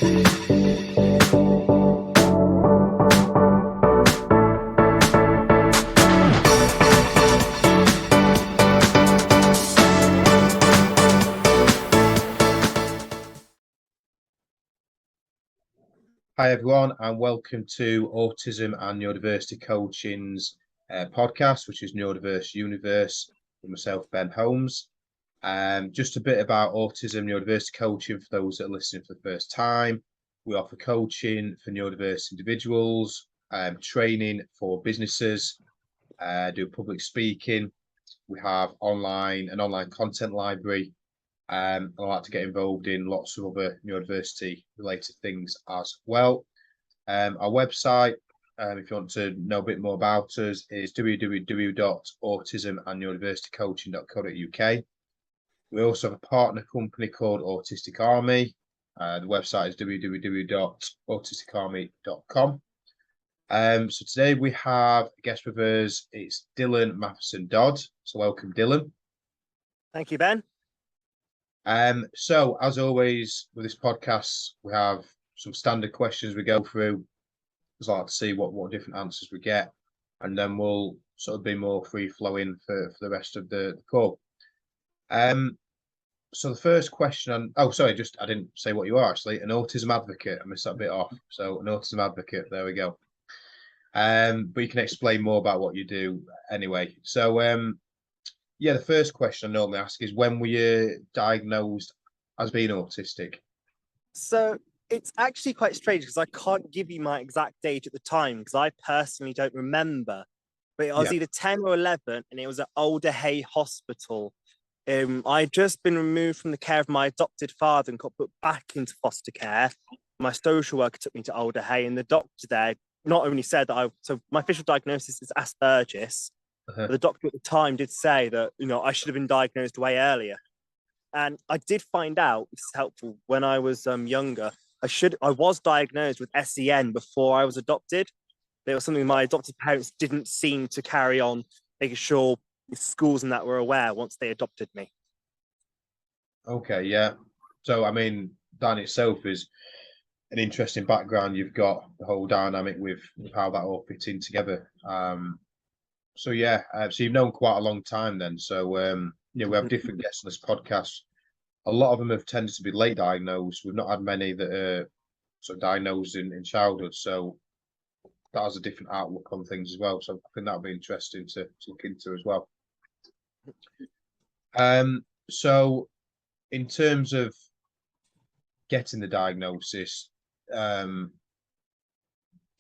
Hi everyone, and welcome to Autism and Neurodiversity Coaching's podcast, which is Neurodiverse Universe, with myself, Ben Holmes. Just a bit about Autism Neurodiversity Coaching for those that are listening for the first time. We offer coaching for neurodiverse individuals, training for businesses, do public speaking. We have an online content library. I like to get involved in lots of other neurodiversity related things as well. Our website, if you want to know a bit more about us, is www.autism&neurodiversitycoaching.co.uk. We also have a partner company called Autistic Army. The website is www.autisticarmy.com. So today we have a guest with us. It's Dylan Mathieson Dodd. So welcome, Dylan. Thank you, Ben. So as always with this podcast, we have some standard questions we go through. I'd like to see what different answers we get, and then we'll sort of be more free flowing for the rest of the call. So the first question I didn't say what you are actually. An autism advocate. I missed that bit off. So an autism advocate. There we go. But you can explain more about what you do anyway. So yeah, the first question I normally ask is, when were you diagnosed as being autistic? So it's actually quite strange because I can't give you my exact age at the time because I personally don't remember. But I was either 10 or 11, and it was at Alder Hey Hospital. I'd just been removed from the care of my adopted father and got put back into foster care. My social worker took me to Alder Hey, and the doctor there not only said that so my official diagnosis is Asperger's. But the doctor at the time did say that, I should have been diagnosed way earlier. And I did find out, this is helpful, when I was younger, I was diagnosed with SEN before I was adopted. It was something my adopted parents didn't seem to carry on, making sure schools and that were aware once they adopted me. Okay, yeah. So, I mean, that in itself is an interesting background. You've got the whole dynamic with how that all fits in together. So yeah, so you've known quite a long time then. So we have different guests on this podcast. A lot of them have tended to be late diagnosed. We've not had many that are sort of diagnosed in childhood. So that has a different outlook on things as well. So I think that'll be interesting to look into as well. So in terms of getting the diagnosis, do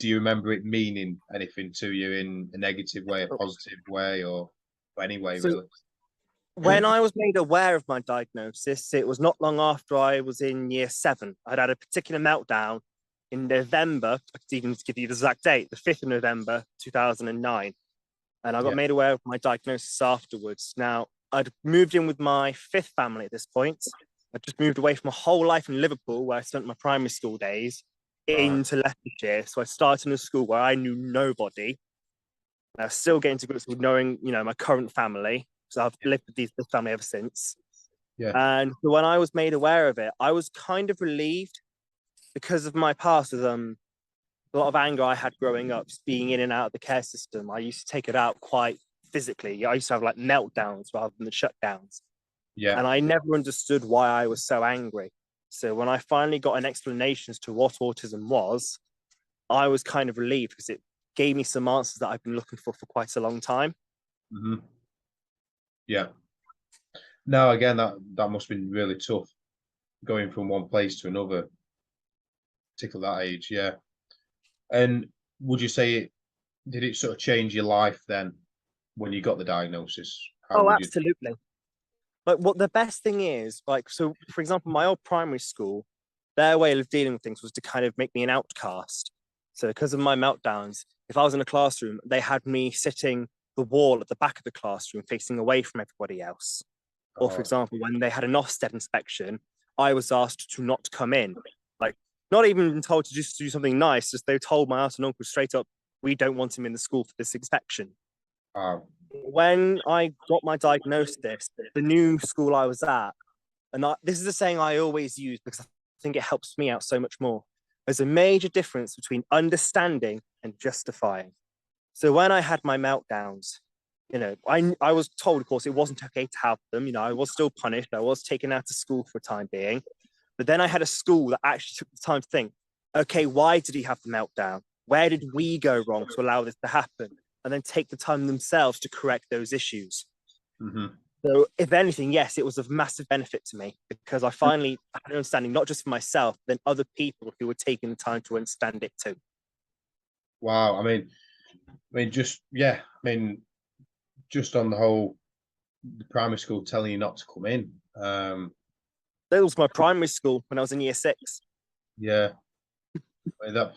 you remember it meaning anything to you in a negative way, a positive way, or any way, really? When I was made aware of my diagnosis, it was not long after I was in year 7. I'd had a particular meltdown in November. I could even give you the exact date, the 5th of November, 2009. And I got made aware of my diagnosis afterwards. Now, I'd moved in with my 5th family at this point. I'd just moved away from my whole life in Liverpool, where I spent my primary school days, into Leicestershire. So I started in a school where I knew nobody. And I was still getting to grips with knowing, my current family. So I've lived with this family ever since. Yeah. And when I was made aware of it, I was kind of relieved because of my past with a lot of anger I had growing up, just being in and out of the care system. I used to take it out quite physically. I used to have like meltdowns rather than the shutdowns. Yeah. And I never understood why I was so angry. So when I finally got an explanation as to what autism was, I was kind of relieved because it gave me some answers that I've been looking for quite a long time. Mm-hmm. Yeah. No, again, that must have been really tough, going from one place to another, particularly that age. Yeah. And would you say did it sort of change your life then when you got the diagnosis? Absolutely. Like, what the best thing is, so for example, my old primary school, their way of dealing with things was to kind of make me an outcast. So because of my meltdowns, if I was in a classroom, they had me sitting the wall at the back of the classroom facing away from everybody else. Or for example, when they had an Ofsted inspection, I was asked to not come in. Like, not even told to just do something nice, just they told my aunt and uncle straight up, we don't want him in the school for this inspection. When I got my diagnosis, the new school I was at, and this is a saying I always use because I think it helps me out so much more. There's a major difference between understanding and justifying. So when I had my meltdowns, I was told, of course, it wasn't okay to have them. I was still punished. I was taken out of school for a time being. But then I had a school that actually took the time to think, okay, why did he have the meltdown? Where did we go wrong to allow this to happen? And then take the time themselves to correct those issues. Mm-hmm. So if anything, yes, it was of massive benefit to me because I finally had an understanding, not just for myself, but then other people who were taking the time to understand it too. Wow. Just on the whole, the primary school telling you not to come in. That was my primary school when I was in year 6. Yeah. That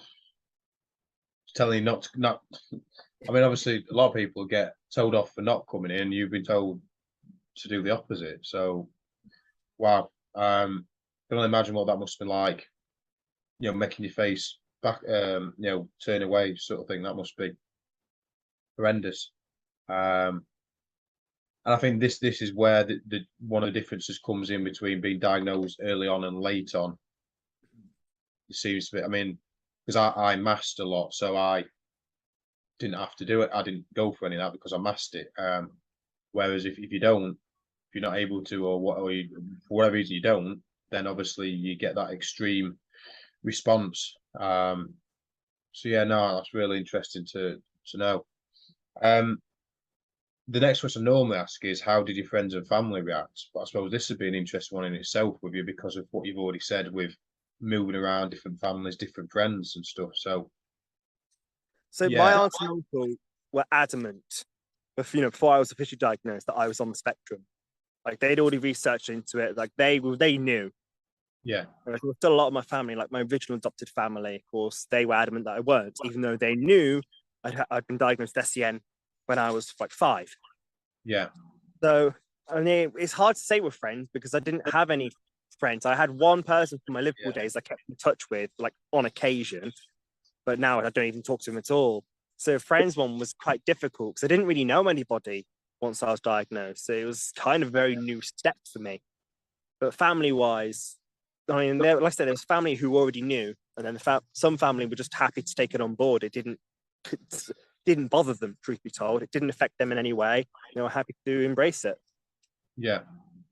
telling you not. Obviously, a lot of people get told off for not coming in. You've been told to do the opposite. So, wow. Can only imagine what that must have been like. Making your face back, turn away, sort of thing. That must be horrendous. And I think this is where the one of the differences comes in between being diagnosed early on and late on. It seems to be. Because I masked a lot, so I didn't have to do it. I didn't go for any of that because I masked it. Whereas if you don't, if you're not able to, for whatever reason you don't, then obviously you get that extreme response. So yeah, no, that's really interesting to know. The next question I normally ask is, how did your friends and family react? But I suppose this would be an interesting one in itself with you because of what you've already said with moving around, different families, different friends and stuff. So yeah. My aunt and uncle were adamant, before I was officially diagnosed, that I was on the spectrum. Like they'd already researched into it. Like they knew. Yeah. There was still a lot of my family, like my original adopted family, of course, they were adamant that I weren't, even though they knew I'd been diagnosed with SEN when I was like 5. Yeah. So it's hard to say with friends because I didn't have any friends. I had one person from my Liverpool days I kept in touch with, like on occasion, but now I don't even talk to him at all. So friends one was quite difficult because I didn't really know anybody once I was diagnosed. So it was kind of a very new step for me. But family-wise, like I said, there was family who already knew, and then some family were just happy to take it on board. It didn't bother them, truth be told. It didn't affect them in any way. They were happy to embrace it. Yeah.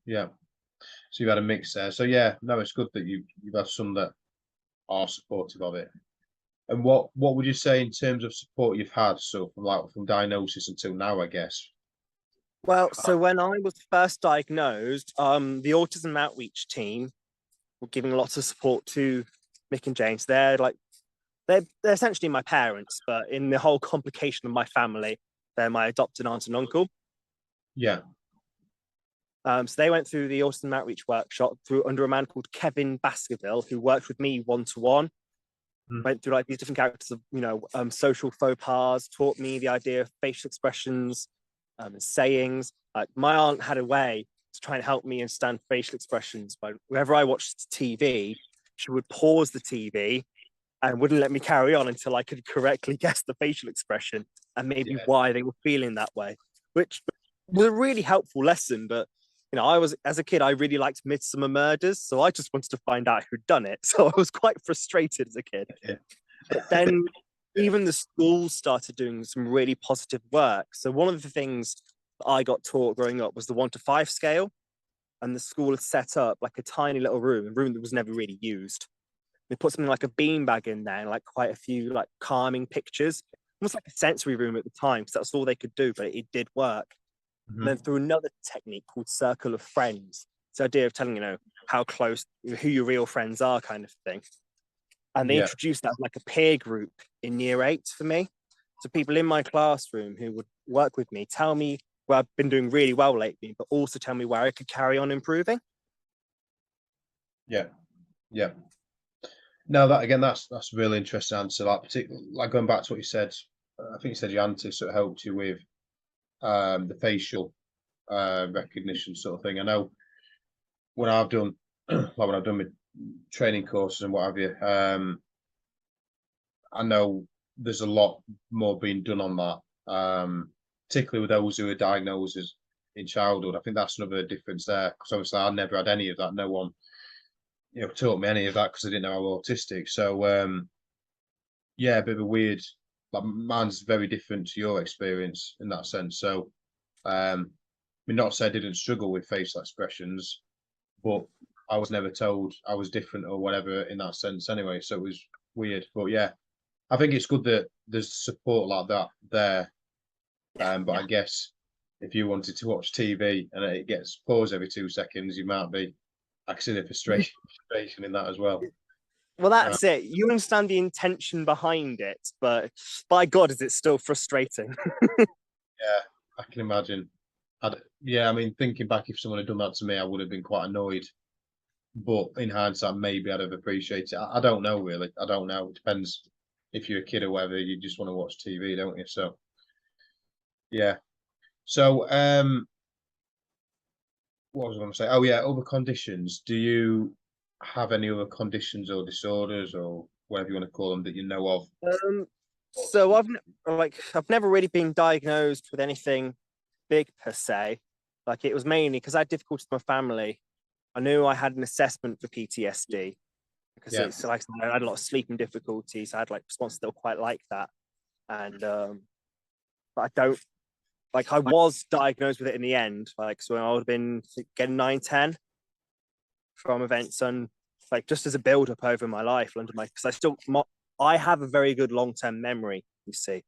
So you've had a mix there. So yeah, no, it's good that you've had some that are supportive of it. And what would you say in terms of support you've had, so from diagnosis until now, I guess? Well, so when I was first diagnosed, the autism outreach team were giving lots of support to Mick and James. They're essentially my parents, but in the whole complication of my family, they're my adopted aunt and uncle. Yeah. So they went through the autism outreach workshop under a man called Kevin Baskerville, who worked with me one-to-one. Went through like these different characters of social faux pas, taught me the idea of facial expressions, sayings. Like my aunt had a way to try and help me understand facial expressions. But whenever I watched TV, she would pause the TV and wouldn't let me carry on until I could correctly guess the facial expression and maybe why they were feeling that way, which was a really helpful lesson. But as a kid, I really liked Midsummer Murders, so I just wanted to find out who'd done it. So I was quite frustrated as a kid. Yeah. But then even the schools started doing some really positive work. So one of the things that I got taught growing up was the 1 to 5 scale. And the school had set up like a tiny little room, a room that was never really used. They put something like a beanbag in there and like quite a few like calming pictures, almost like a sensory room at the time, because that's all they could do, but it did work. And then through another technique called Circle of Friends, it's the idea of telling, how close, who your real friends are kind of thing. And they introduced that like a peer group in year 8 for me. So people in my classroom who would work with me, tell me where I've been doing really well lately, but also tell me where I could carry on improving. Yeah. No, that's a really interesting answer. Like particularly, like going back to what you said, I think you said your auntie sort of helped you with the facial recognition sort of thing. I know when I've done when I've done my training courses and what have you, I know there's a lot more being done on that, particularly with those who are diagnosed in childhood. I think that's another difference there, because obviously I never had any of that. No one taught me any of that because I didn't know I was autistic. So yeah, a bit of a weird. Like mine's very different to your experience in that sense. So I mean, not to say I didn't struggle with facial expressions, but I was never told I was different or whatever in that sense anyway. So it was weird. But yeah, I think it's good that there's support like that there. But I guess if you wanted to watch TV and it gets paused every 2 seconds, you might be. I can see the frustration in that as well. Well, that's it. You understand the intention behind it, but by God, is it still frustrating? Yeah, I can imagine. Yeah, I mean, thinking back, if someone had done that to me, I would have been quite annoyed. But in hindsight, maybe I'd have appreciated it. I don't know, really. I don't know. It depends if you're a kid or whether you just want to watch TV, don't you? So, yeah. So, what was I going to say? Oh, yeah, other conditions. Do you have any other conditions or disorders or whatever you want to call them that you know of? So I've never really been diagnosed with anything big per se. Like it was mainly because I had difficulties with my family. I knew I had an assessment for PTSD because it's like I had a lot of sleeping difficulties. I had like responses that were quite like that, and but I don't like I was diagnosed with it in the end. Like so, I would have been getting 9-10 from events and like just as a build up over my life under my because I have a very good long term memory. You see.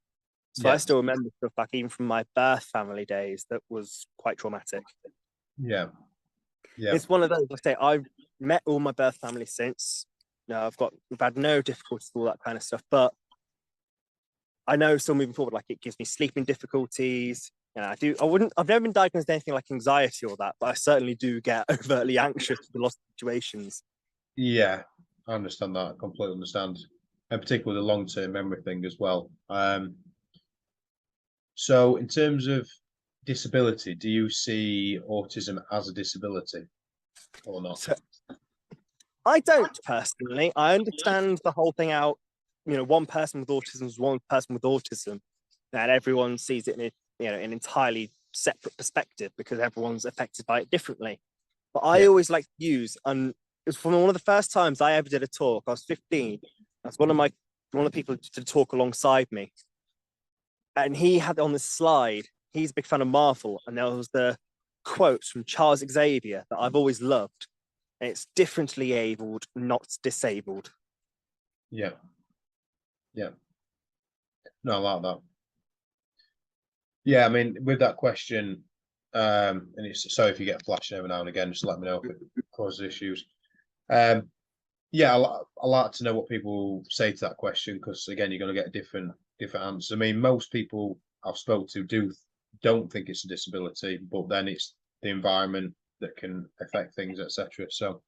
So I still remember stuff back even from my birth family days that was quite traumatic. Yeah. It's one of those, like I say, I've met all my birth family since. We've had no difficulties with all that kind of stuff, but I know still moving forward, like it gives me sleeping difficulties. I've never been diagnosed with anything like anxiety or that, but I certainly do get overtly anxious with lots of situations. Yeah, I understand that. I completely understand. And particularly the long-term memory thing as well. So in terms of disability, do you see autism as a disability or not? So, I don't personally. I understand the whole thing out. One person with autism is one person with autism, and everyone sees it in an entirely separate perspective because everyone's affected by it differently. But I always like to use, and it was from one of the first times I ever did a talk. I was 15. That's one of the people to talk alongside me, and he had on this slide. He's a big fan of Marvel, and there was the quote from Charles Xavier that I've always loved. And it's differently abled, not disabled. Yeah. No, I like that. Yeah, I mean, with that question, and it's sorry if you get flashing every now and again, just let me know if it causes issues. Yeah, I like to know what people say to that question because again, you're going to get a different answer. I mean, most people I've spoke to don't think it's a disability, but then it's the environment that can affect things, etc. So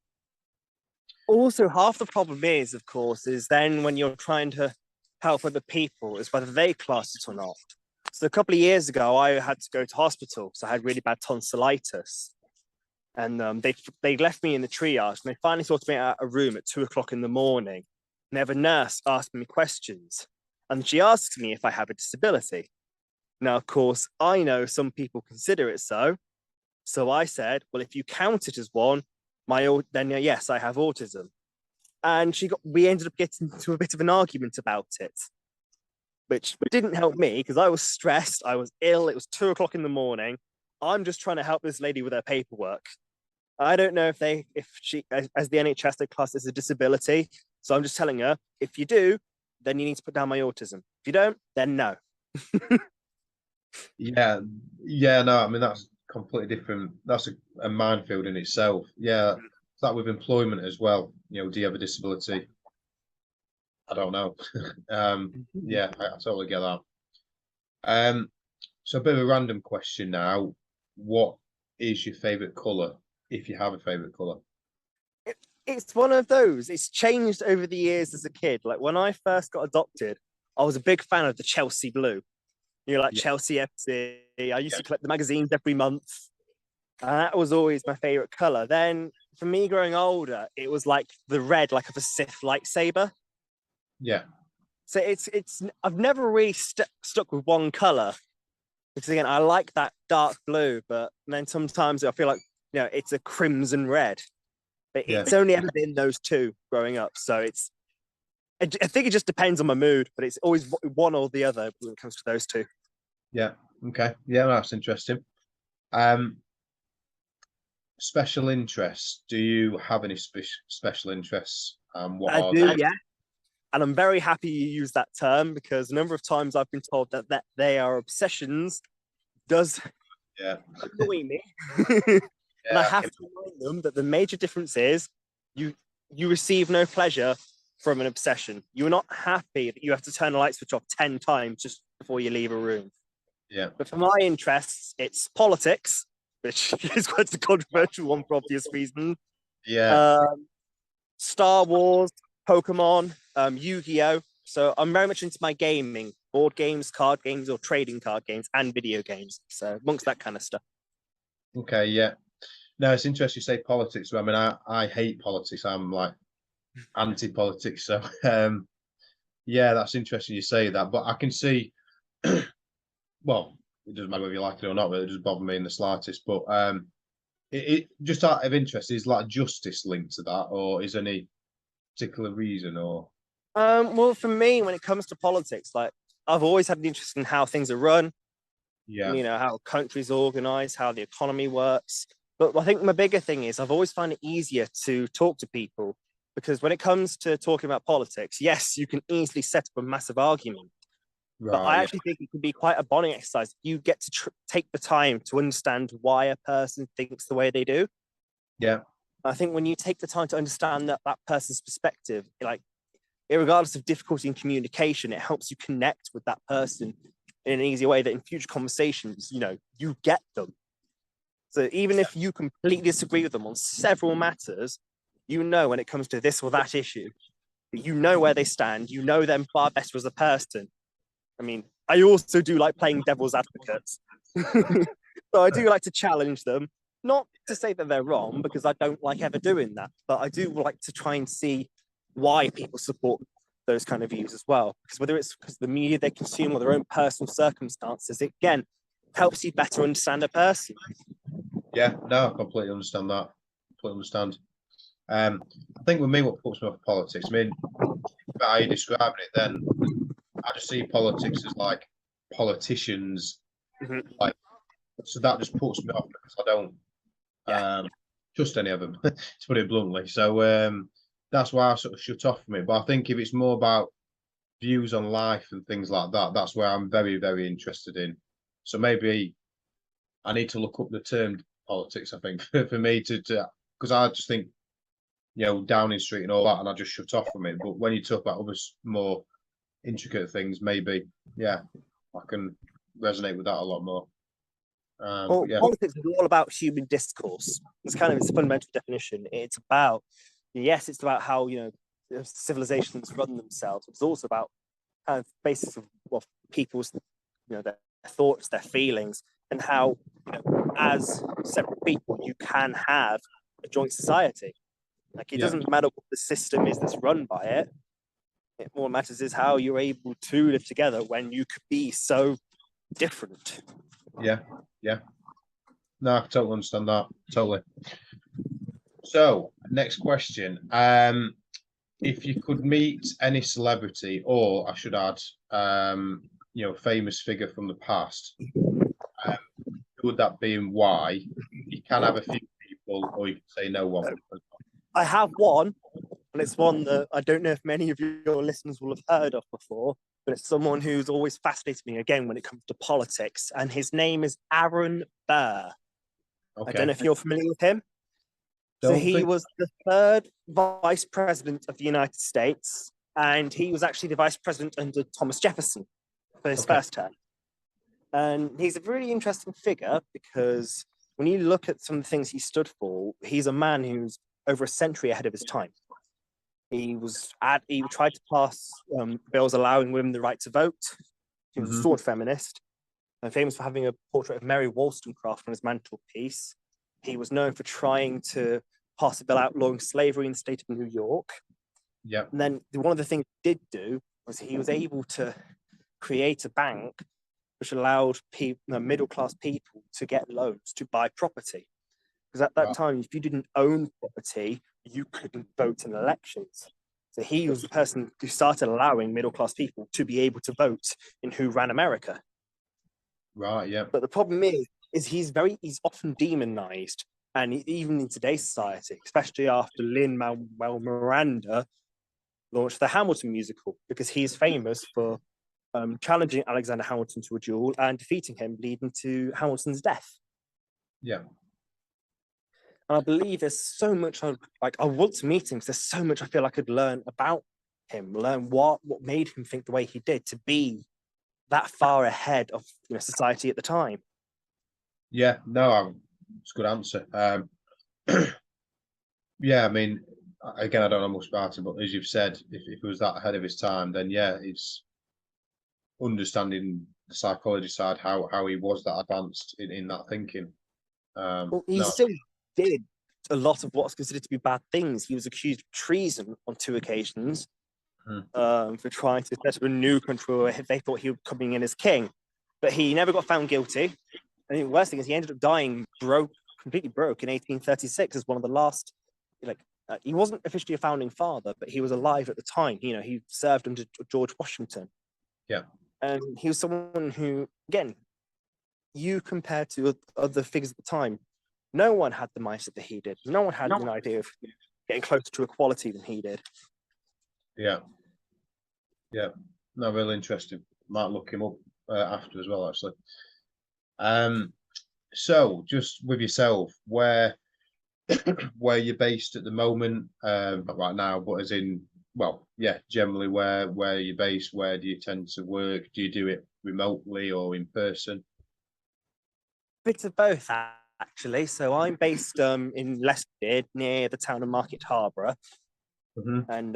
also, half the problem is, of course, is then when you're trying to help other people, is whether they class it or not. So a couple of years ago, I had to go to hospital because I had really bad tonsillitis. And they left me in the triage and they finally sorted me out a room at 2:00 in the morning. And they have a nurse asking me questions. And she asks me if I have a disability. Now, of course, I know some people consider it so. So I said, well, if you count it as one, then yes, I have autism. And we ended up getting into a bit of an argument about it, which didn't help me because I was stressed. I was ill. It was 2:00 in the morning. I'm just trying to help this lady with her paperwork. I don't know if she, as the NHS, they class this as a disability. So I'm just telling her, if you do, then you need to put down my autism. If you don't, then no. yeah, no, I mean that's completely different. That's a minefield in itself. Yeah, it's like with employment as well. Do you have a disability? I don't know. Yeah, I totally get that. So a bit of a random question now. What is your favorite color, if you have a favorite color? It's one of those. It's changed over the years as a kid. Like when I first got adopted, I was a big fan of the Chelsea blue. Chelsea FC. I used to collect the magazines every month. And that was always my favorite color. Then for me growing older, it was like the red, like of a Sith lightsaber. Yeah. So I've never really stuck with one color because again, I like that dark blue, but then sometimes I feel like, it's a crimson red. But it's only ever been those two growing up. So I think it just depends on my mood, but it's always one or the other when it comes to those two. Yeah. Okay. Yeah, that's interesting. Special interests. Do you have any special interests? What I are do, they? yeah. And I'm very happy you use that term, because a number of times I've been told that they are obsessions does annoy me. And I have to remind them that the major difference is you receive no pleasure from an obsession. You're not happy that you have to turn the light switch off 10 times just before you leave a room. Yeah. But for my interests, it's politics, which is quite a controversial one for obvious reasons. Yeah. Star Wars, Pokemon, Yu-Gi-Oh! So I'm very much into my gaming, board games, card games, or trading card games, and video games. So amongst that kind of stuff. Okay. Yeah. No, it's interesting you say politics. I mean, I hate politics. I'm like anti-politics. So, yeah, that's interesting you say that. But I can see, well, it doesn't matter whether you like it or not, but it doesn't bother me in the slightest. But it just out of interest, is like justice linked to that, or is any particular reason, or? Well, for me, when it comes to politics, like I've always had an interest in how things are run. Yeah. You know, how countries organize, how the economy works. But I think my bigger thing is I've always found it easier to talk to people, because when it comes to talking about politics, yes, you can easily set up a massive argument. Right, but I actually think it can be quite a bonding exercise. You get to take the time to understand why a person thinks the way they do. Yeah. I think when you take the time to understand that person's perspective, like, regardless of difficulty in communication, it helps you connect with that person in an easy way that in future conversations, you know, you get them. So even if you completely disagree with them on several matters, you know, when it comes to this or that issue, you know where they stand, you know them far better as a person. I mean, I also do like playing devil's advocates. So I do like to challenge them, not to say that they're wrong, because I don't like ever doing that, but I do like to try and see why people support those kind of views as well. Because whether it's because of the media they consume or their own personal circumstances, it, again, helps you better understand a person. Yeah, no, I completely understand that. Completely understand. I think with me, what puts me off politics, I mean, how you describing it, then I just see politics as like politicians, like, so that just puts me off because I don't trust any of them, to put it bluntly. So that's why I sort of shut off from it. But I think if it's more about views on life and things like that, that's where I'm very, very interested in. So maybe I need to look up the term politics, I think, for me to because I just think, you know, Downing Street and all that, and I just shut off from it. But when you talk about other more intricate things, maybe, yeah, I can resonate with that a lot more. Well, yeah. politics is all about human discourse. It's kind of its fundamental definition. It's about, yes, it's about how, you know, civilizations run themselves. It's also about kind of basis of people's, you know, their thoughts, their feelings, and how, you know, as separate people, you can have a joint society. Like, it doesn't matter what the system is that's run by it. What matters is how you're able to live together when you could be so different. Yeah. No, I totally understand that. Totally. So, next question. If you could meet any celebrity, or I should add, you know, famous figure from the past, who would that be and why? You can have a few people, or you can say no one. I have one, and it's one that I don't know if many of your listeners will have heard of before, but it's someone who's always fascinated me, again, when it comes to politics, and his name is Aaron Burr. Okay. I don't know if you're familiar with him. So he was the third vice president of the United States, and he was actually the vice president under Thomas Jefferson for his first term. And he's a really interesting figure because when you look at some of the things he stood for, he's a man who's over a century ahead of his time. He tried to pass bills allowing women the right to vote. He was a staunch feminist, and famous for having a portrait of Mary Wollstonecraft on his mantelpiece. He was known for trying to pass a bill outlawing slavery in the state of New York. Yeah. And then one of the things he did do was he was able to create a bank which allowed middle-class people to get loans to buy property. Because at that time, if you didn't own property, you couldn't vote in elections. So he was the person who started allowing middle-class people to be able to vote in who ran America. Right, yeah. But the problem is he's often demonized. And even in today's society, especially after Lin-Manuel Miranda launched the Hamilton musical, because he's famous for challenging Alexander Hamilton to a duel and defeating him, leading to Hamilton's death. Yeah. And I believe there's so much I want to meet him, because there's so much I feel I could learn about him, learn what made him think the way he did to be that far ahead of society at the time. Yeah, no, it's a good answer. Yeah, I mean, again, I don't know much about him, but as you've said, if he was that ahead of his time, then yeah, it's understanding the psychology side, how he was that advanced in that thinking. Well, he still did a lot of what's considered to be bad things. He was accused of treason on 2 occasions for trying to set up a new country where they thought he was coming in as king. But he never got found guilty. And the worst thing is he ended up dying completely broke in 1836 as one of the last, he wasn't officially a founding father, but he was alive at the time. He served under George Washington. Yeah. And he was someone who, again, you compared to other figures at the time, no one had the mindset that he did. No one had an idea of getting closer to equality than he did. Yeah. Yeah. No, really interesting. Might look him up after as well, actually. So just with yourself, where you're based at the moment, not right now, but as in, well, yeah, generally where you're based, where do you tend to work? Do you do it remotely or in person? Bit of both, actually. So I'm based in Leicester, near the town of Market Harborough. And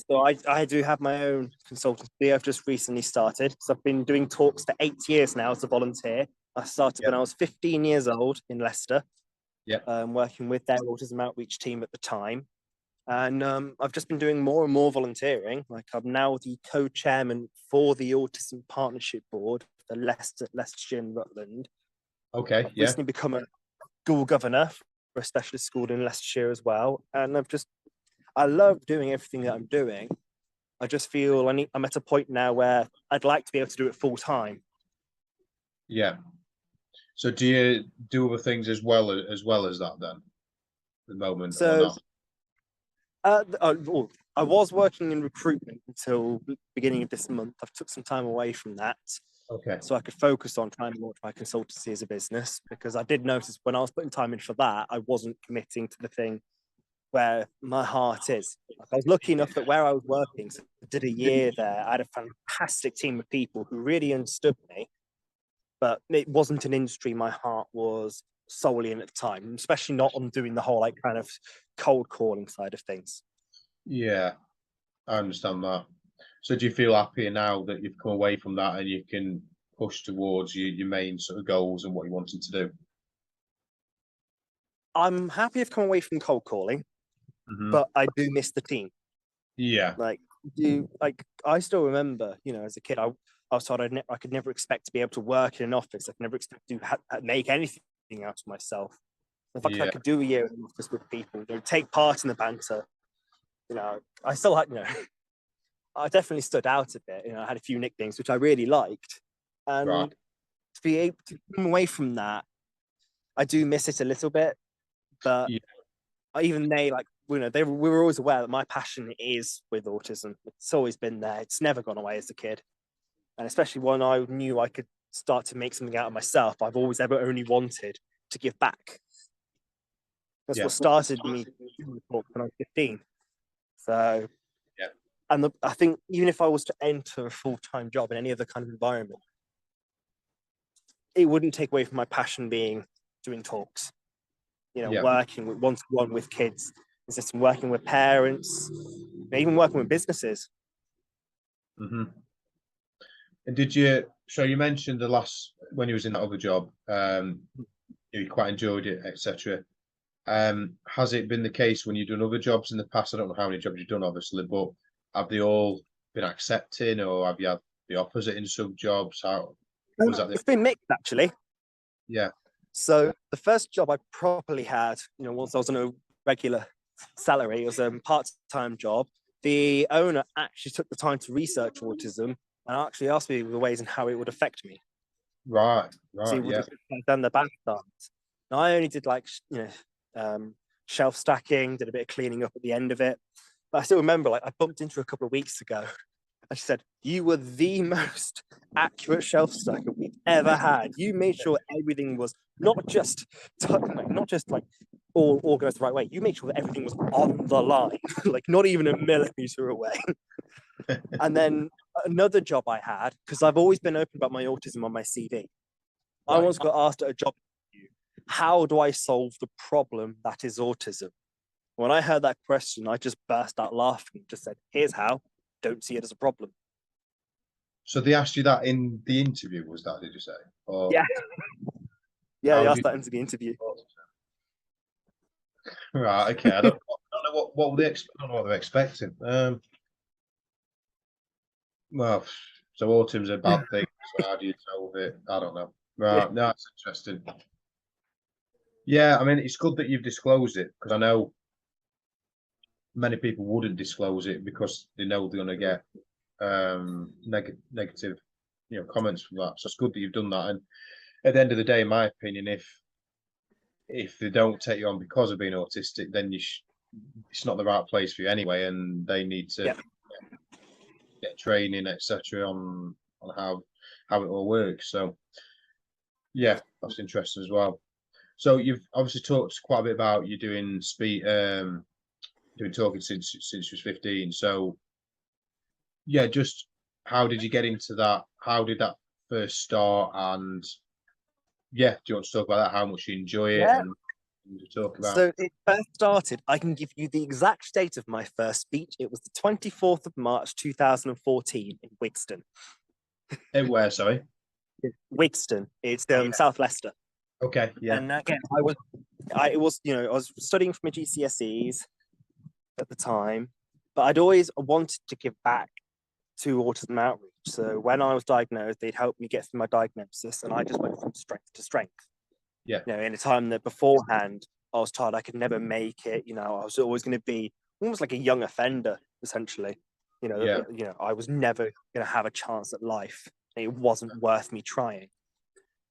so I do have my own consultancy. I've just recently started. So I've been doing talks for 8 years now as a volunteer. I started when I was 15 years old in Leicester, working with their autism outreach team at the time. And I've just been doing more and more volunteering. Like, I'm now the co-chairman for the Autism Partnership Board, the Leicestershire and Rutland. Okay, I've recently become a school governor for a specialist school in Leicestershire as well. And I love doing everything that I'm doing. I just feel I'm at a point now where I'd like to be able to do it full time. Yeah. So do you do other things as well as that then, at the moment, or not? I was working in recruitment until the beginning of this month. I've took some time away from that. Okay. So I could focus on trying to launch my consultancy as a business, because I did notice when I was putting time in for that, I wasn't committing to the thing where my heart is. I was lucky enough that where I was working, so I did a year there, I had a fantastic team of people who really understood me, but it wasn't an industry my heart was solely in at the time, especially not on doing the whole kind of cold calling side of things. Yeah, I understand that. So do you feel happier now that you've come away from that and you can push towards your main sort of goals and what you wanted to do? I'm happy I've come away from cold calling, but I do miss the team. Yeah. I still remember, as a kid, I was told I could never expect to be able to work in an office. I could never expect to make anything out of myself. In fact, I could do a year in an office with people, take part in the banter. I still had, I definitely stood out a bit. I had a few nicknames, which I really liked. And to be able to come away from that, I do miss it a little bit. But even they, we were always aware that my passion is with autism. It's always been there. It's never gone away as a kid. And especially when I knew I could start to make something out of myself, I've always ever only wanted to give back. That's what started me when I was 15. So, and I think even if I was to enter a full-time job in any other kind of environment, it wouldn't take away from my passion being doing talks, working with one-to-one with kids, working with parents, even working with businesses. And so you mentioned when you was in that other job, you quite enjoyed it, etc. Has it been the case when you've done other jobs in the past? I don't know how many jobs you've done, obviously, but have they all been accepting, or have you had the opposite in some jobs? How was that? It's been mixed, actually. Yeah. So the first job I properly had, once I was on a regular salary. It was a part-time job. The owner actually took the time to research autism and actually asked me the ways and how it would affect me. Right, So he right, would yeah. have done the back starts. Now I only did like, shelf stacking, did a bit of cleaning up at the end of it. But I still remember, like, I bumped into her a couple of weeks ago and she said, "You were the most accurate shelf stacker we've ever had. You made sure everything was not just like all organized the right way. You made sure that everything was on the line, like not even a millimeter away." And then another job I had, because I've always been open about my autism on my CV. I Right. once got asked at a job interview, how do I solve the problem that is autism? When I heard that question, I just burst out laughing, just said, "Here's how, don't see it as a problem." So they asked you that in the interview, was that, did you say? Or Yeah. Yeah, how they did asked you... that into the interview. Right, okay. I don't know what they I don't know what they're expecting. Well, so autism's a bad thing, so how do you solve it? I don't know. Yeah. Right, no, that's interesting. Yeah, I mean, it's good that you've disclosed it, because I know many people wouldn't disclose it because they know they're going to get negative, comments from that. So it's good that you've done that. And at the end of the day, in my opinion, if they don't take you on because of being autistic, then it's not the right place for you anyway, and they need to get training, etc., on how it all works. So yeah, that's interesting as well. So you've obviously talked quite a bit about you doing doing talking since you was 15. So yeah, just how did you get into that? How did that first start? And yeah, do you want to talk about that? How much you enjoy it Yeah. and to talk about? So it first started, I can give you the exact date of my first speech. It was the 24th of March, 2014 in Wigston. Where, sorry? Wigston. It's South Leicester. Okay, yeah. And again, I was studying for my GCSEs at the time, but I'd always wanted to give back to Autism Outreach. So when I was diagnosed, they'd helped me get through my diagnosis, and I just went from strength to strength. Yeah. In a time that beforehand, I was told I could never make it. I was always going to be almost like a young offender, essentially. I was never going to have a chance at life. It wasn't worth me trying.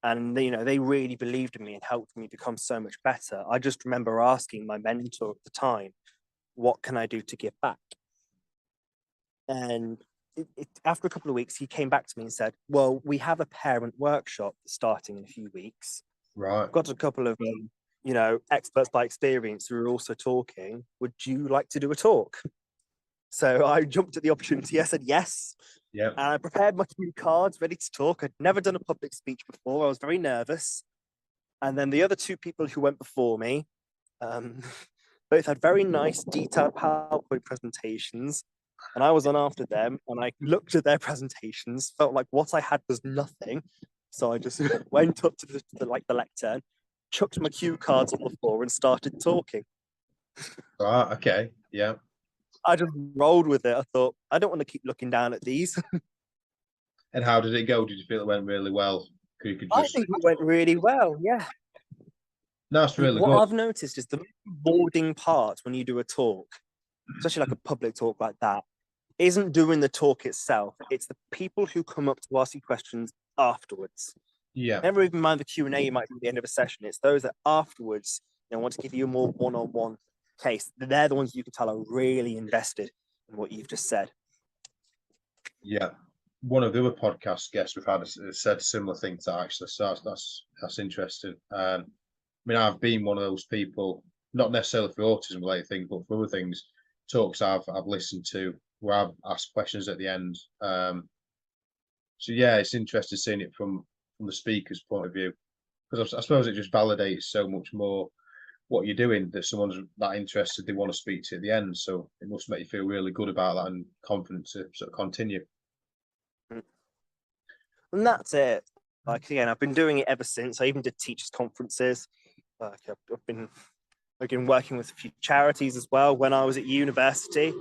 And they really believed in me and helped me become so much better. I just remember asking my mentor at the time, "What can I do to give back?" And after a couple of weeks, he came back to me and said, "Well, we have a parent workshop starting in a few weeks. Right. I've got a couple of experts by experience who are also talking. Would you like to do a talk?" So I jumped at the opportunity. I said yes. Yeah. And I prepared my cue cards, ready to talk. I'd never done a public speech before. I was very nervous. And then the other two people who went before me both had very nice, detailed PowerPoint presentations. And I was on after them, and I looked at their presentations, felt like what I had was nothing. So I just went up to the lectern, chucked my cue cards on the floor, and started talking. Right. Okay. Yeah. I just rolled with it. I thought, I don't want to keep looking down at these. And how did it go? Did you feel it went really well? You could I just... think it went really well, yeah. That's really What good. I've noticed is the rewarding part when you do a talk, especially like a public talk like that, isn't doing the talk itself. It's the people who come up to ask you questions afterwards. Yeah. Never even mind the Q&A you might do at the end of a session. It's those that afterwards want to give you a more one-on-one case. They're the ones you can tell are really invested in what you've just said. Yeah. One of the other podcast guests we've had said a similar thing to that, actually. So that's interesting. I mean, I've been one of those people, not necessarily for autism related things, but for other things, talks I've listened to where I've asked questions at the end. So yeah, it's interesting seeing it from the speaker's point of view, because I suppose it just validates so much more what you're doing, that someone's that interested, they want to speak to you at the end. So it must make you feel really good about that and confident to sort of continue. And that's it. Like, again, I've been doing it ever since. I even did teachers' conferences. I've been working with a few charities as well. When I was at university,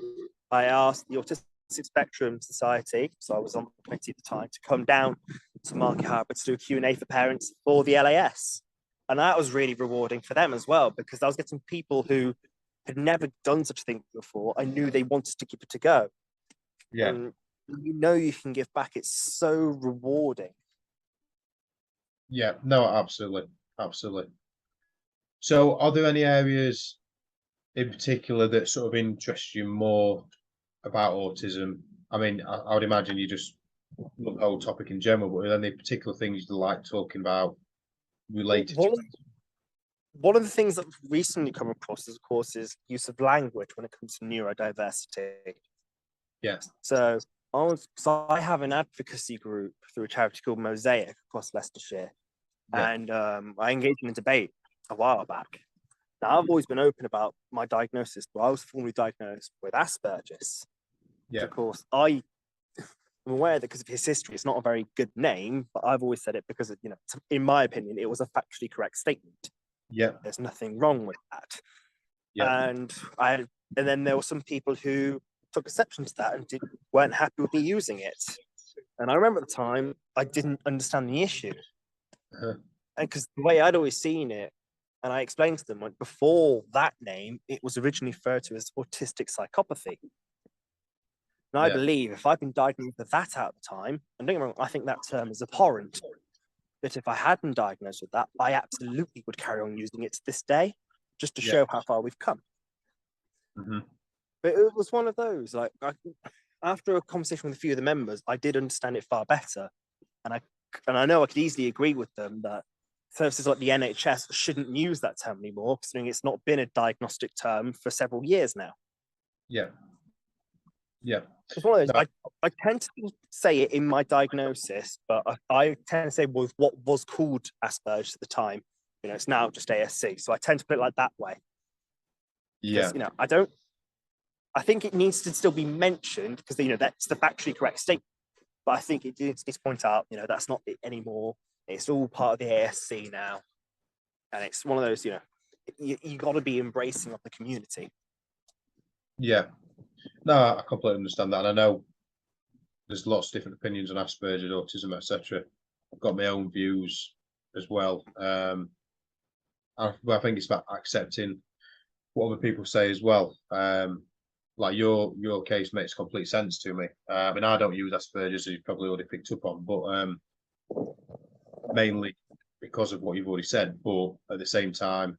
I asked the Autistic Spectrum Society, so I was on the committee at the time, to come down to Market Harbour to do a Q&A for parents for the LAS. And that was really rewarding for them as well, because I was getting people who had never done such a thing before, I knew they wanted to give it a go. Yeah. And you can give back. It's so rewarding. Yeah. No, absolutely. Absolutely. So are there any areas in particular that sort of interest you more about autism? I mean, I would imagine you just love the whole topic in general, but are there any particular things you like talking about related to it? One of the things that I've recently come across is, of course, is use of language when it comes to neurodiversity. Yeah. So I have an advocacy group through a charity called Mosaic across Leicestershire. Yeah. And I engaged in a debate a while back. Now, I've always been open about my diagnosis, but I was formally diagnosed with Asperger's. Yeah. Of course, I'm aware that because of his history, it's not a very good name, but I've always said it because, in my opinion, it was a factually correct statement. Yeah. There's nothing wrong with that. Yeah. And then there were some people who took exception to that and weren't happy with me using it. And I remember at the time, I didn't understand the issue. Uh-huh. And because the way I'd always seen it, and I explained to them, like, before that name, it was originally referred to as autistic psychopathy. And I believe if I'd been diagnosed with that at the time, and don't get me wrong, I think that term is abhorrent. But if I hadn't diagnosed with that, I absolutely would carry on using it to this day, just to show how far we've come. Mm-hmm. But it was one of those, like, after a conversation with a few of the members, I did understand it far better. And I know I could easily agree with them that services like the NHS shouldn't use that term anymore, considering it's not been a diagnostic term for several years now. Yeah. Yeah. It's one of those, I tend to say it in my diagnosis, but I tend to say with what was called Asperger's at the time. It's now just ASC. So I tend to put it like that way. Yeah. Because, I think it needs to still be mentioned because, that's the factually correct statement. But I think it needs to point out, that's not it anymore. It's all part of the ASC now. And it's one of those, you got to be embracing of the community. Yeah. No, I completely understand that. And I know there's lots of different opinions on Asperger's, autism, etc. I've got my own views as well. I think it's about accepting what other people say as well. Like your case makes complete sense to me. I mean, I don't use Asperger's, as you've probably already picked up on, but mainly because of what you've already said. But at the same time,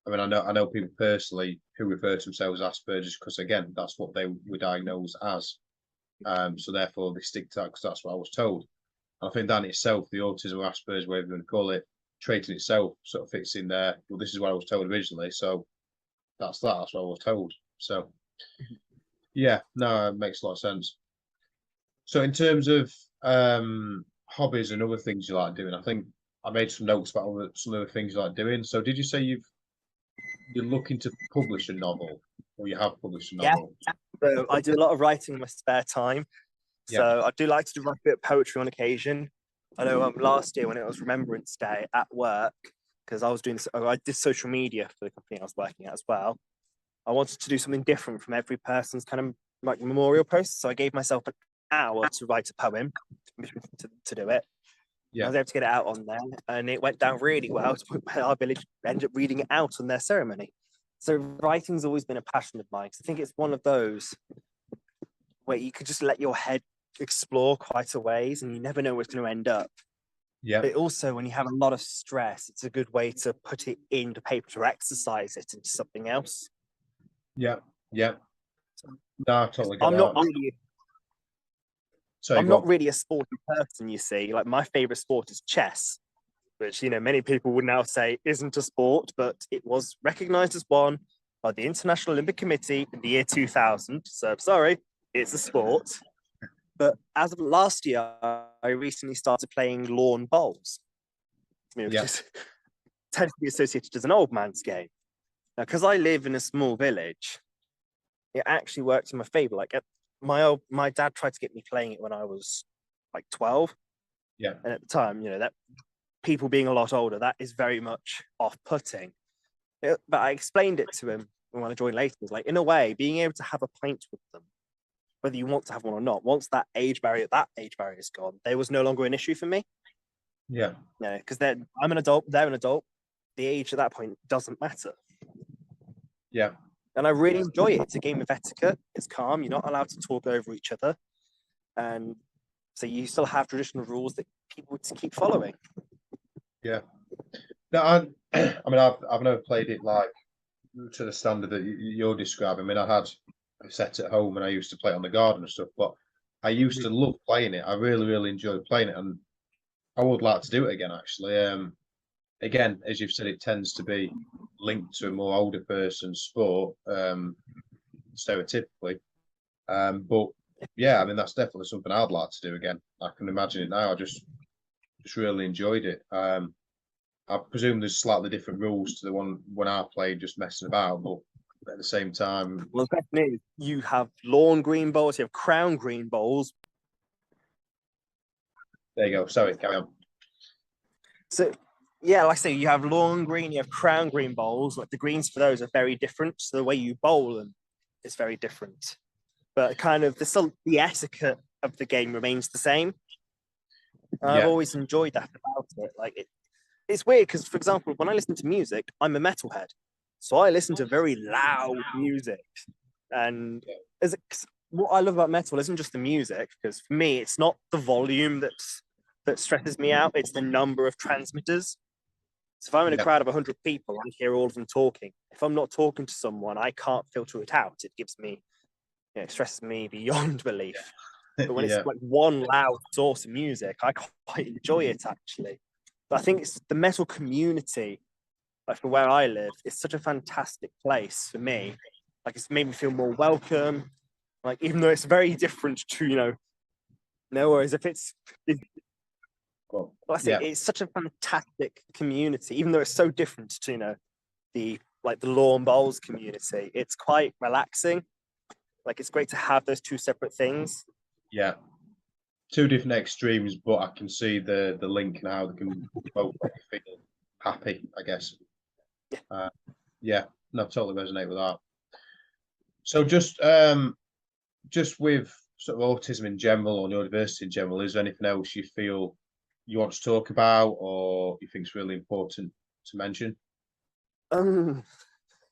I mean, I know people personally who refer to themselves as Asperger's because, again, that's what they were diagnosed as. So therefore, they stick to that because that's what I was told. And I think that in itself, the autism or Asperger's, whatever you want to call it, trait in itself sort of fits in there. Well, this is what I was told originally, so that's that. That's what I was told. So, yeah, no, it makes a lot of sense. So, in terms of hobbies and other things you like doing, I think I made some notes about some of the things you like doing. So, did you say you're looking to publish a novel, or you have published a novel? Yeah. So I do a lot of writing in my spare time. So I do like to write a bit of poetry on occasion. I know last year when it was Remembrance Day at work, because I did social media for the company I was working at as well. I wanted to do something different from every person's kind of like memorial post. So I gave myself an hour to write a poem to do it. I was able to get it out on there, and it went down really well to where our village ended up reading it out on their ceremony. So writing's always been a passion of mine. I think it's one of those where you could just let your head explore quite a ways, and you never know where it's going to end up. Yeah. But also, when you have a lot of stress, it's a good way to put it into paper, to exercise it into something else. Yeah. Yeah. No, I totally get I'm that. not really a sporty person, you see. Like, my favorite sport is chess, which, many people would now say isn't a sport, but it was recognized as one by the International Olympic Committee in the year 2000. So I'm sorry, it's a sport. But as of last year, I recently started playing lawn bowls, which is tends to be associated as an old man's game. Now, because I live in a small village, it actually worked in my favor. Like, my dad tried to get me playing it when I was like 12. Yeah. And at the time, that people being a lot older, that is very much off-putting. But I explained it to him when I joined later. It was like, in a way, being able to have a pint with them, whether you want to have one or not, once that age barrier is gone, there was no longer an issue for me. Yeah. Because I'm an adult, they're an adult. The age at that point doesn't matter. Yeah. And I really enjoy it. It's a game of etiquette. It's calm. You're not allowed to talk over each other. And so you still have traditional rules that people to keep following. Yeah. No, I mean, I've never played it like to the standard that you're describing. I mean, I had a set at home and I used to play it on the garden and stuff, but I used to love playing it. I really, really enjoyed playing it, and I would like to do it again, actually. Again, as you've said, it tends to be linked to a more older person's sport, stereotypically. But yeah, I mean, that's definitely something I'd like to do again. I can imagine it now. I just really enjoyed it. I presume there's slightly different rules to the one when I played, just messing about, but at the same time, well, definitely, you have lawn green bowls, you have crown green bowls. There you go. Sorry, carry on. So yeah, like I say, you have lawn green, you have crown green bowls. Like the greens for those are very different. So the way you bowl them is very different. But kind of the etiquette of the game remains the same. I've always enjoyed that about it. Like it's weird because, for example, when I listen to music, I'm a metalhead, so I listen to very loud music. And what I love about metal isn't just the music, because for me, it's not the volume that stresses me out; it's the number of transmitters. So if I'm in a crowd of 100 people, I hear all of them talking. If I'm not talking to someone, I can't filter it out. It gives me, it stresses me beyond belief. But when it's like one loud source of music, I quite enjoy it, actually. But I think it's the metal community, like for where I live, it's such a fantastic place for me. Like it's made me feel more welcome. Like even though it's very different to, no worries if it's it's such a fantastic community, even though it's so different to the lawn bowls community. It's quite relaxing. Like it's great to have those two separate things. Yeah, two different extremes, but I can see the link and how they can both feel happy, I guess. Yeah, no, totally resonate with that. So just with sort of autism in general or neurodiversity in general, is there anything else you feel you want to talk about or you think is really important to mention? Well,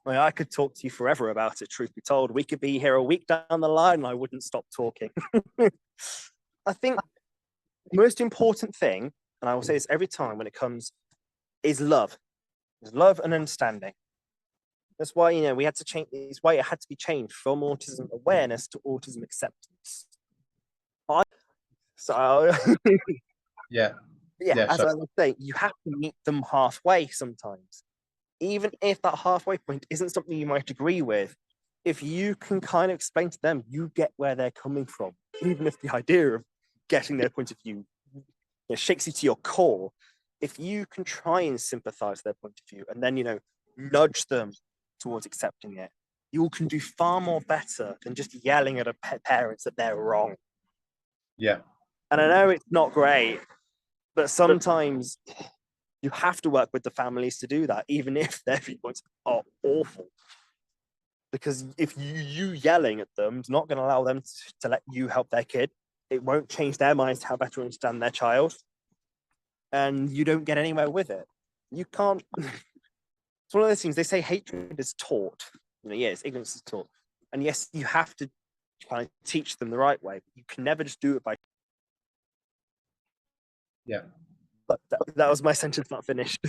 I could talk to you forever about it, truth be told. We could be here a week down the line and I wouldn't stop talking. I think the most important thing, and I will say this every time when it comes, is love. Is love and understanding. That's why, we had to change. It's why it had to be changed from autism awareness to autism acceptance. Yeah, as I was saying, you have to meet them halfway sometimes. Even if that halfway point isn't something you might agree with, if you can kind of explain to them, you get where they're coming from, even if the idea of getting their point of view shakes you to your core. If you can try and sympathize with their point of view and then, nudge them towards accepting it, you can do far more better than just yelling at parents that they're wrong. Yeah. And I know it's not great, but sometimes you have to work with the families to do that, even if their viewpoints are awful. Because if you yelling at them is not going to allow them to let you help their kid, it won't change their minds to how better understand their child. And you don't get anywhere with it. You can't. It's one of those things, they say hatred is taught. Yes, ignorance is taught. And yes, you have to try and teach them the right way. But you can never just do it by. Yeah. But that was my sentence not finished.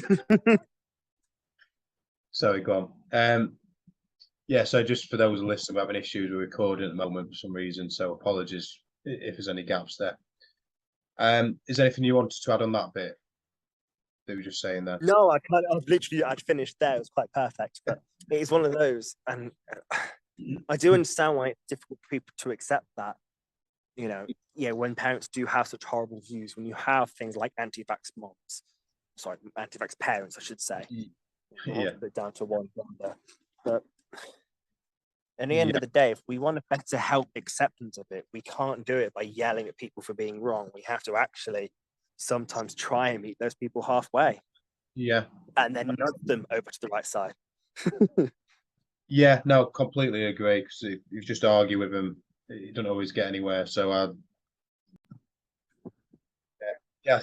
Sorry, go on. Yeah, so just for those listening, we're having issues with recording at the moment for some reason, so apologies if there's any gaps there. Is there anything you wanted to add on that bit that you were just saying there? No, I'd finished there. It was quite perfect, but it is one of those, and I do understand why it's difficult for people to accept that. When parents do have such horrible views, when you have things like anti-vax parents, I should say. Yeah. Put it down to one gender. But at the end of the day, if we want to better help acceptance of it, we can't do it by yelling at people for being wrong. We have to actually sometimes try and meet those people halfway. Yeah. And then nudge them over to the right side. Yeah, no, completely agree. Because if you just argue with them, you don't always get anywhere. So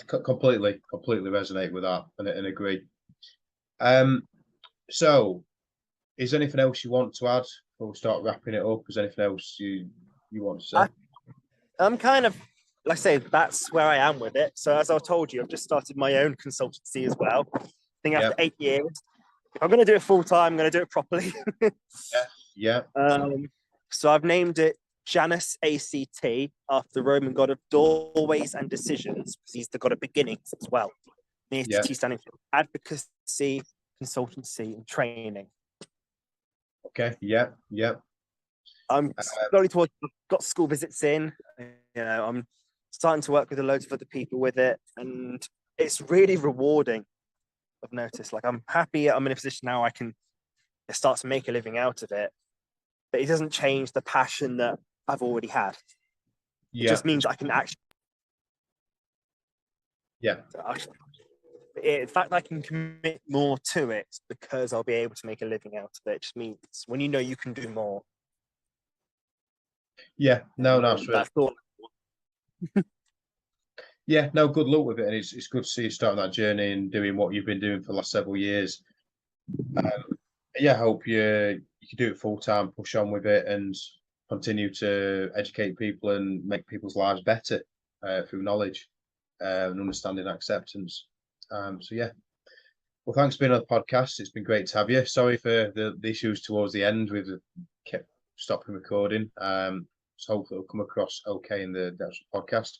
completely resonate with that and agree. So is there anything else you want to add before we start wrapping it up? Is there anything else you want to say? I'm kind of, like I say, that's where I am with it. So as I told you, I've just started my own consultancy as well. I think after 8 years, if I'm going to do it full time, I'm going to do it properly. Yeah. So I've named it Janus ACT after the Roman god of doorways and decisions, because he's the god of beginnings as well. The ACT standing for advocacy, consultancy, and training. Okay. Yeah. I'm slowly towards. I've got school visits in. I'm starting to work with loads of other people with it, and it's really rewarding. I've noticed. Like, I'm happy. I'm in a position now I can start to make a living out of it, but it doesn't change the passion that I've already had. It just means I can actually. In fact, I can commit more to it because I'll be able to make a living out of it. It just means when you can do more. Yeah, no, that's really. That's all. Yeah, no, good luck with it, and it's good to see you starting that journey and doing what you've been doing for the last several years. I hope you can do it full time, push on with it, and continue to educate people and make people's lives better through knowledge and understanding and acceptance. Well, thanks for being on the podcast. It's been great to have you. Sorry for the issues towards the end. We've kept stopping recording. So hopefully it'll come across okay in the actual podcast.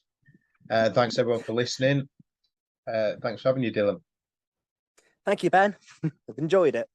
Thanks everyone for listening. Thanks for having you, Dylan. Thank you, Ben. I've enjoyed it.